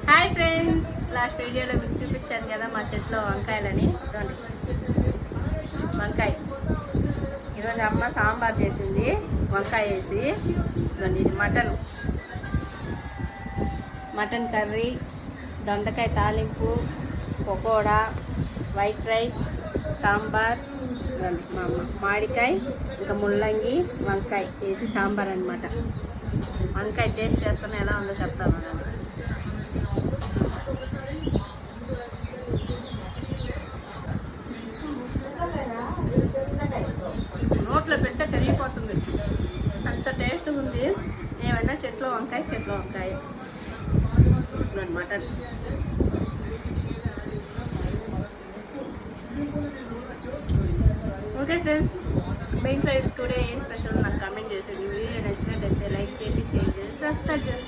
Hi friends, last వీడియోలో మీకు చూపించాను కదా మా చెట్లో వంకాయలని. వంకాయ ఈరోజు అమ్మ సాంబార్ చేసింది వంకాయ వేసి. ఇది మటన్ కర్రీ, దొండకాయ తాలింపు, పకోడా, వైట్ రైస్, సాంబార్, మామిడికాయ, ఇంకా ముల్లంగి, వంకాయ వేసి సాంబార్ అనమాట. వంకాయ టేస్ట్ చేస్తాను, ఎలా ఉందో చెప్తాను. నోట్లో పెట్టే కరిగిపోతుంది, అంత టేస్ట్ ఉంది. ఏమైనా చెట్లో వంకాయ మటన్. ఓకే ఫ్రెండ్స్, మీ ఇంట్లో టుడే ఏం స్పెషల్ నాకు కామెంట్ చేసేది. వీడియో నచ్చినట్టయితే లైక్ చేయండి, షేర్ చేయండి, సబ్స్క్రైబ్ చేసుకోండి.